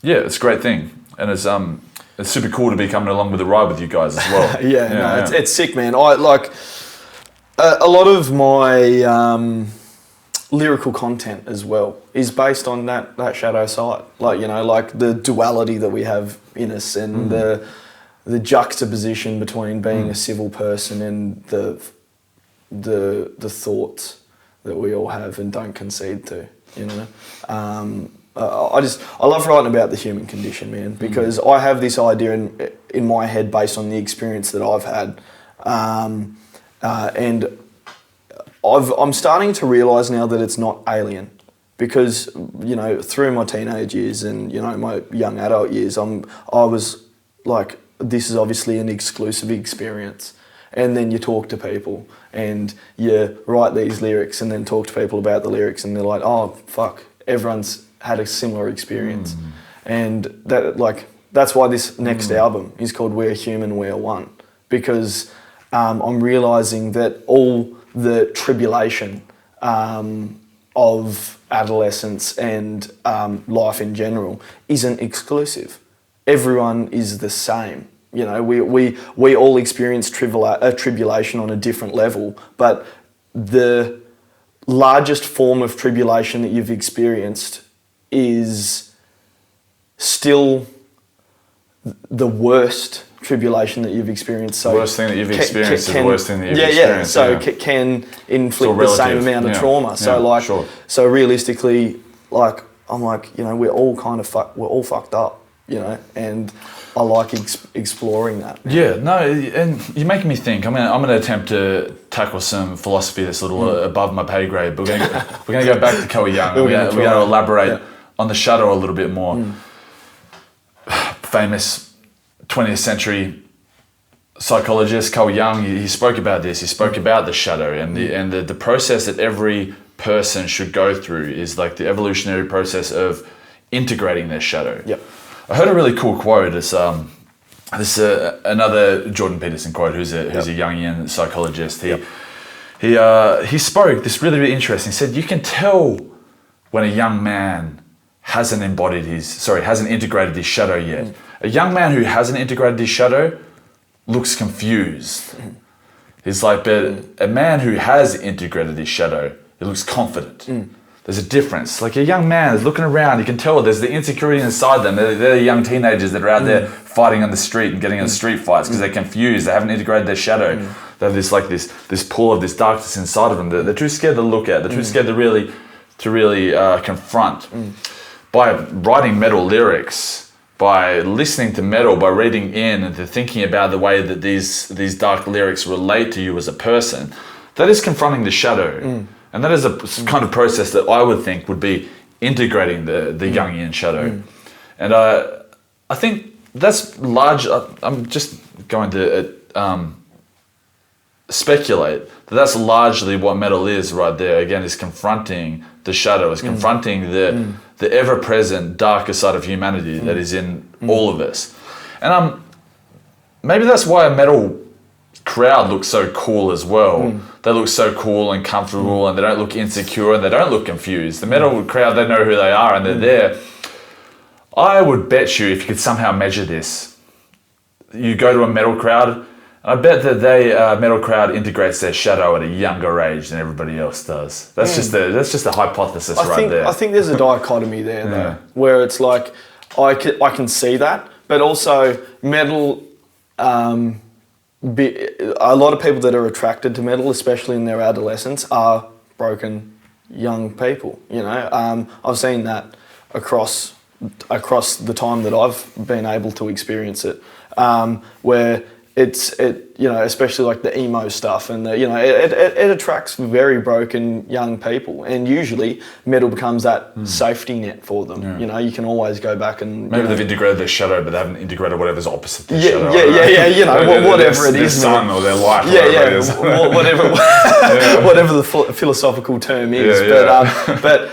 Speaker 2: it's a great thing, and it's super cool to be coming along with the ride with you guys as well.
Speaker 1: It's sick, man. I like. A lot of my lyrical content as well is based on that shadow side. Like, you know, like the duality that we have in us and the juxtaposition between being a civil person and the thoughts that we all have and don't concede to, you know. I love writing about the human condition, man, because I have this idea in my head based on the experience that I've had. And I'm starting to realise now that it's not alien, because, you know, through my teenage years and, you know, my young adult years, I was like, this is obviously an exclusive experience. And then you talk to people and you write these lyrics and then talk to people about the lyrics and they're like, oh, fuck, everyone's had a similar experience. And that's why this next album is called We're Human, We're One, because I'm realising that all the tribulation of adolescence and life in general isn't exclusive. Everyone is the same. You know, we all experience tribulation on a different level, but the largest form of tribulation that you've experienced is still the worst tribulation that you've experienced. So
Speaker 2: the worst thing that you've experienced is the worst thing that you've experienced.
Speaker 1: So can inflict the same amount of trauma. So so realistically, like I'm like, you know, we're all fucked up, you know, and I like exploring that.
Speaker 2: Yeah, no, and you're making me think. I'm gonna attempt to tackle some philosophy that's a little above my pay grade, but we're gonna go back to Carl Jung. We're gonna elaborate on the shadow a little bit more. Famous 20th century psychologist Carl Jung, he spoke about this. He spoke about the shadow and the process that every person should go through is like the evolutionary process of integrating their shadow.
Speaker 1: Yep.
Speaker 2: I heard a really cool quote. It's another Jordan Peterson quote, who's a Jungian psychologist. He spoke this really interesting. He said, you can tell when a young man hasn't integrated his shadow yet. A young man who hasn't integrated his shadow looks confused. He's like, but a man who has integrated his shadow, he looks confident. There's a difference. Like a young man is looking around, you can tell there's the insecurity inside them. They're the young teenagers that are out there fighting on the street and getting in street fights because they're confused. They haven't integrated their shadow. They have this pool of this darkness inside of them that they're too scared to look at. They're too scared to really confront. By writing metal lyrics, by listening to metal, by reading in and to thinking about the way that these dark lyrics relate to you as a person, that is confronting the shadow. And that is a kind of process that I would think would be integrating the Jungian shadow. And I think that's large. I'm just going to speculate that that's largely what metal is right there. Again, is confronting the shadow, is confronting the ever-present darker side of humanity that is in all of us. And maybe that's why a metal crowd looks so cool as well. They look so cool and comfortable and they don't look insecure and they don't look confused. The metal crowd, they know who they are and they're there. I would bet you if you could somehow measure this, you go to a metal crowd, I bet that metal crowd integrates their shadow at a younger age than everybody else does. That's just a hypothesis there.
Speaker 1: I think there's a dichotomy there though, where it's like I can see that, but also metal. A lot of people that are attracted to metal, especially in their adolescence, are broken young people. You know, I've seen that across the time that I've been able to experience it, where you know, especially like the emo stuff and it attracts very broken young people, and usually metal becomes that safety net for them. You know, you can always go back and
Speaker 2: maybe they've integrated their shadow, but they haven't integrated whatever's opposite their shadow.
Speaker 1: You know, whatever it is,
Speaker 2: their sun or their life,
Speaker 1: whatever the philosophical term is. But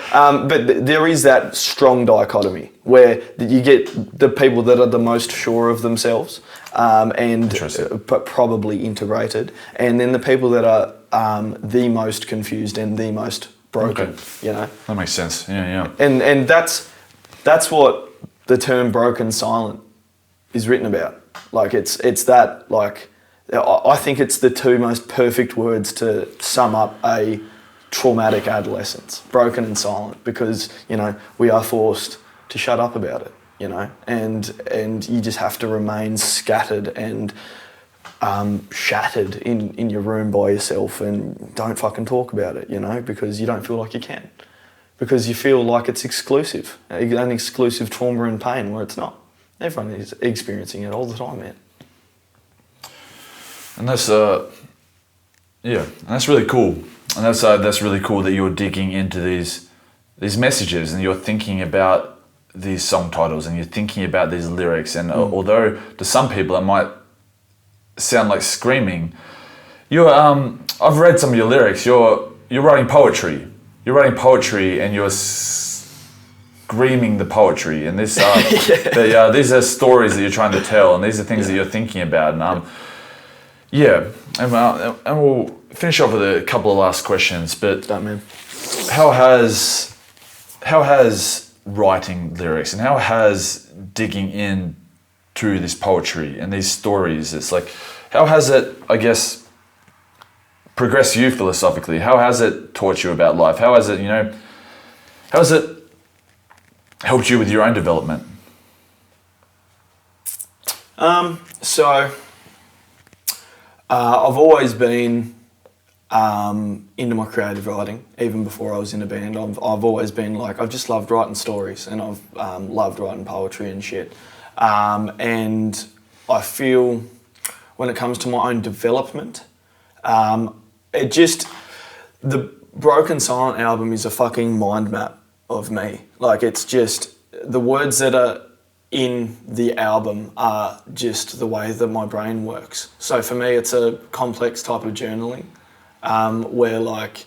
Speaker 1: there is that strong dichotomy where you get the people that are the most sure of themselves but probably integrated, and then the people that are the most confused and the most broken. You know,
Speaker 2: that makes sense. Yeah.
Speaker 1: And that's what the term broken silent is written about. Like it's that, like, I think it's the two most perfect words to sum up a traumatic adolescence: broken and silent, because, you know, we are forced to shut up about it, you know, and you just have to remain scattered and shattered in your room by yourself and don't fucking talk about it, you know, because you don't feel like you can, because you feel like it's exclusive, an exclusive trauma and pain where it's not. Everyone is experiencing it all the time, man.
Speaker 2: And that's that's really cool. And that's really cool that you're digging into these messages and you're thinking about these song titles and you're thinking about these lyrics. And although to some people it might sound like screaming, I've read some of your lyrics. You're writing poetry. You're writing poetry and you're screaming the poetry. And this these are stories that you're trying to tell, and these are things that you're thinking about. And Yeah, and we'll finish off with a couple of last questions. But
Speaker 1: That man.
Speaker 2: how has writing lyrics and how has digging in to this poetry and these stories, it's like, how has it, I guess, progressed you philosophically? How has it taught you about life? How has it, how has it helped you with your own development?
Speaker 1: So I've always been into my creative writing, even before I was in a band. I've always been like, I've just loved writing stories, and I've loved writing poetry and shit. And I feel when it comes to my own development, the Broken Silent album is a fucking mind map of me. Like, it's just, the words that are in the album are just the way that my brain works. So for me, it's a complex type of journaling, where like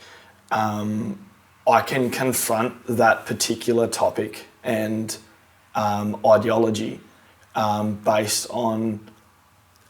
Speaker 1: I can confront that particular topic and ideology based on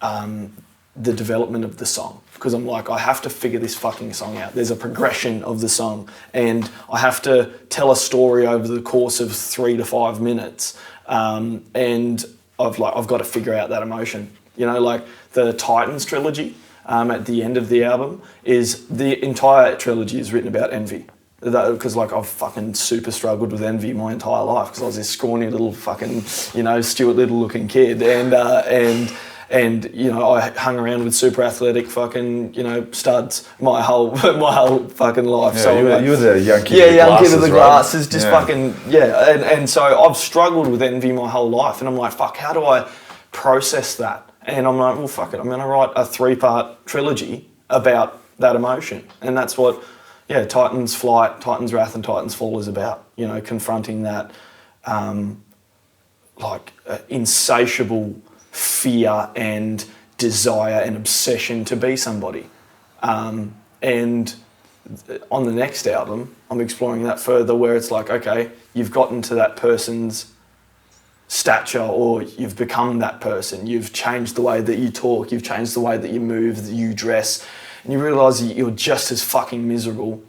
Speaker 1: the development of the song. Because I'm like, I have to figure this fucking song out. There's a progression of the song, and I have to tell a story over the course of 3 to 5 minutes. And I've got to figure out that emotion. Like the Titans trilogy at the end of the album, is the entire trilogy is written about envy. Because like I've fucking super struggled with envy my entire life, because I was this scrawny little fucking Stuart Little looking kid, and I hung around with super athletic fucking studs my whole fucking life.
Speaker 2: Yeah,
Speaker 1: so
Speaker 2: you were the young kid.
Speaker 1: Yeah, young
Speaker 2: glasses,
Speaker 1: kid with the
Speaker 2: right?
Speaker 1: glasses, just fucking and so I've struggled with envy my whole life, and I'm like, fuck, how do I process that? And I'm like, well, fuck it, I'm gonna write a 3-part trilogy about that emotion, and that's what Titan's Flight, Titan's Wrath, and Titan's Fall is about. Confronting that insatiable fear and desire and obsession to be somebody. And on the next album, I'm exploring that further, where it's like, okay, you've gotten to that person's stature, or you've become that person. You've changed the way that you talk, you've changed the way that you move, that you dress, and you realise that you're just as fucking miserable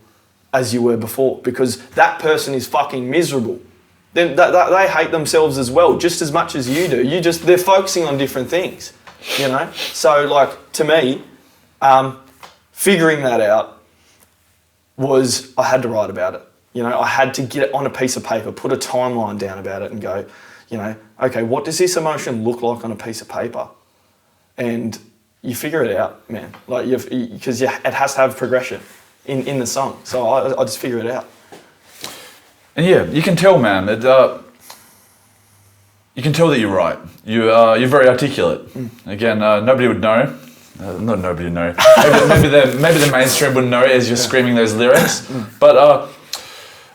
Speaker 1: as you were before, because that person is fucking miserable. Then they hate themselves as well, just as much as you do. They're focusing on different things, So like, to me, figuring that out was, I had to write about it. I had to get it on a piece of paper, put a timeline down about it, and go, okay, what does this emotion look like on a piece of paper? And you figure it out, man. Like, because it has to have progression in the song. So I just figure it out.
Speaker 2: And yeah, you can tell, man. You can tell that you're right. You're very articulate. Again, nobody would know. Not nobody would know. Maybe the mainstream wouldn't know as you're screaming those lyrics. But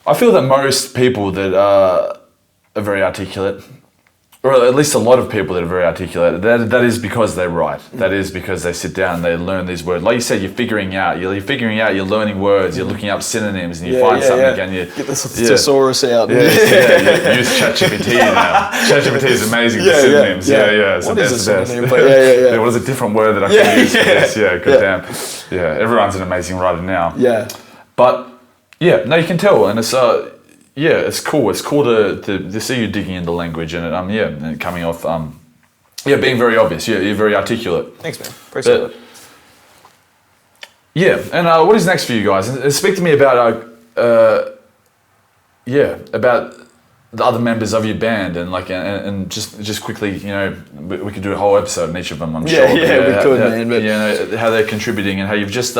Speaker 2: I feel that most people that are very articulate, or at least a lot of people that are very articulate, that is because they write. That is because they sit down, they learn these words. Like you said, you're learning words, you're looking up synonyms, and you find something again. You
Speaker 1: get the thesaurus out.
Speaker 2: You use ChatGPT now. ChatGPT is amazing for synonyms. So
Speaker 1: what is a synonym?
Speaker 2: What is a different word that I can use for this? Damn. Yeah, everyone's an amazing writer now.
Speaker 1: Yeah.
Speaker 2: But you can tell, and it's it's cool. It's cool to see you digging into language and and coming off being very obvious. Yeah, you're very articulate.
Speaker 1: Thanks, man. Appreciate it.
Speaker 2: Yeah, and what is next for you guys? And speak to me about about the other members of your band, and and just quickly, we could do a whole episode on each of them. I'm sure.
Speaker 1: Yeah, we could, man. But
Speaker 2: how they're contributing and how you've just.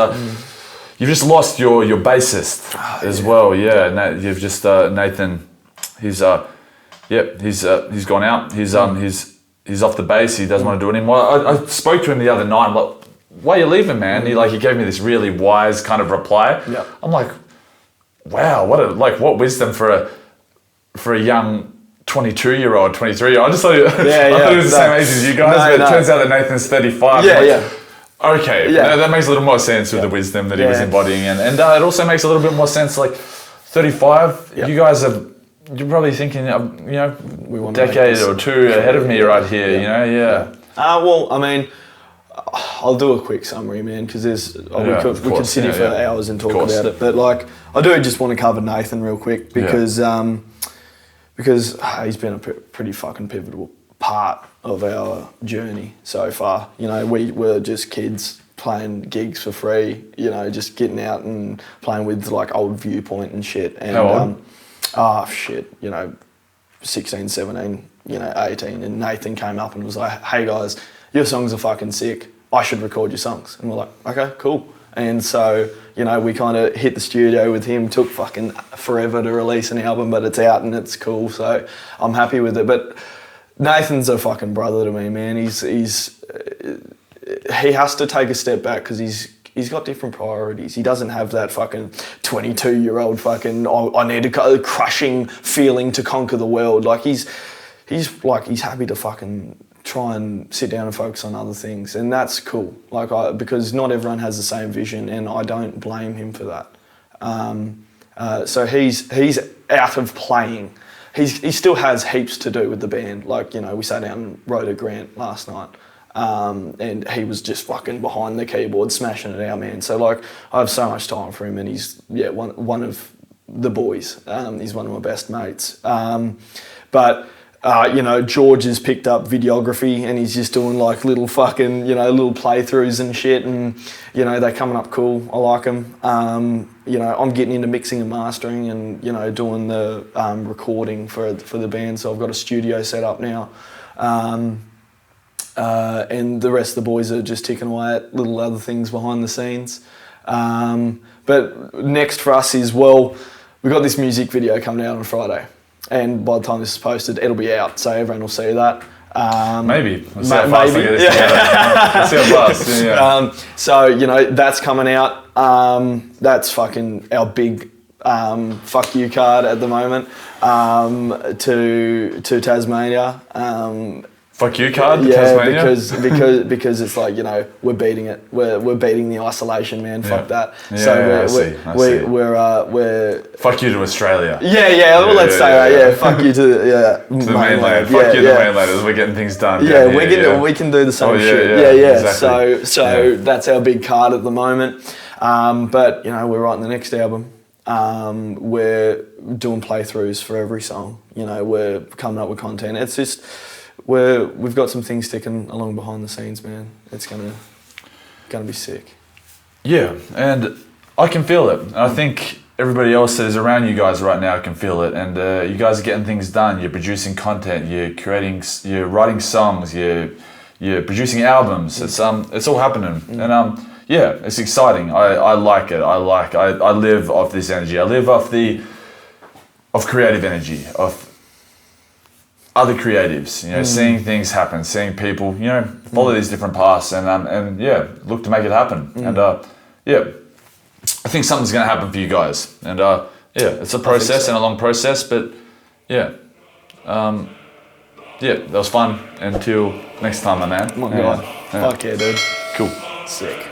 Speaker 2: You've just lost your bassist as well, You've just Nathan. He's gone out. He's off the bass. He doesn't want to do it anymore. I spoke to him the other night. I'm like, "Why are you leaving, man?" He gave me this really wise kind of reply.
Speaker 1: Yeah.
Speaker 2: I'm like, "Wow, what wisdom for a young 22-year-old, 23-year-old." I just thought, I thought he was the same age as you guys, but it turns out that Nathan's 35. Okay, that makes a little more sense with the wisdom that he was embodying, and it also makes a little bit more sense. Like 35, you guys you're probably thinking,
Speaker 1: we want
Speaker 2: a decade or two ahead of me right here. Well,
Speaker 1: I mean, I'll do a quick summary, man, because we could sit here for hours and talk about it. But like, I do just want to cover Nathan real quick because he's been a pretty fucking pivotal part of our journey so far. You know, we were just kids playing gigs for free. You know, just getting out and playing with like old Viewpoint and shit. And
Speaker 2: How old?
Speaker 1: You know, 16, 17, you know, 18, and Nathan came up and was like, "Hey guys, your songs are fucking sick. I should record your songs." And we're like, "Okay, cool." And so, you know, we kind of hit the studio with him. Took fucking forever to release an album, but it's out and it's cool. So I'm happy with it. But Nathan's a fucking brother to me, man. He has to take a step back because he's got different priorities. He doesn't have that fucking 22-year-old fucking I need a crushing feeling to conquer the world. Like he's happy to fucking try and sit down and focus on other things, and that's cool. Like because not everyone has the same vision, and I don't blame him for that. So he's out of playing. He still has heaps to do with the band. Like, you know, we sat down and wrote a grant last night. And he was just fucking behind the keyboard, smashing it out, man. So like, I have so much time for him, and he's one of the boys. He's one of my best mates. You know, George has picked up videography, and he's just doing like little fucking, you know, little playthroughs and shit, and you know, they're coming up cool. I like them. You know, I'm getting into mixing and mastering, and you know, doing the recording for the band. So I've got a studio set up now. And the rest of the boys are just ticking away at little other things behind the scenes. But next for us is, well, we've got this music video coming out on Friday, and by the time this is posted, it'll be out, so everyone will see that.
Speaker 2: Maybe. Let's see how fast we get this together. Let's see how fast. Yeah.
Speaker 1: So, you know, that's coming out. That's fucking our big fuck you card at the moment to Tasmania.
Speaker 2: Fuck you card?
Speaker 1: Yeah,
Speaker 2: Tasmania?
Speaker 1: because it's like, you know, we're beating it. We're beating the isolation, man. Fuck that.
Speaker 2: Yeah,
Speaker 1: So we're
Speaker 2: fuck you to Australia.
Speaker 1: Well, let's say that. Yeah, fuck you to
Speaker 2: the mainland. Fuck you to the mainland as we're getting things done.
Speaker 1: Yeah, we can do the same shit. Yeah. Exactly. So that's our big card at the moment. But you know, we're writing the next album. We're doing playthroughs for every song. You know, we're coming up with content. It's just we've got some things ticking along behind the scenes, man. It's gonna be sick.
Speaker 2: Yeah, and I can feel it. And I think everybody else that is around you guys right now can feel it. And you guys are getting things done. You're producing content. You're writing songs. You're producing albums. It's all happening. And it's exciting. I like it. I live off this energy. I live off of creative energy, of other creatives, you know, seeing things happen, seeing people, you know, follow these different paths and look to make it happen. And I think something's going to happen for you guys. And it's a process and a long process, but that was fun. Until next time, my man.
Speaker 1: Oh my God. Fuck yeah, dude.
Speaker 2: Cool.
Speaker 1: Sick.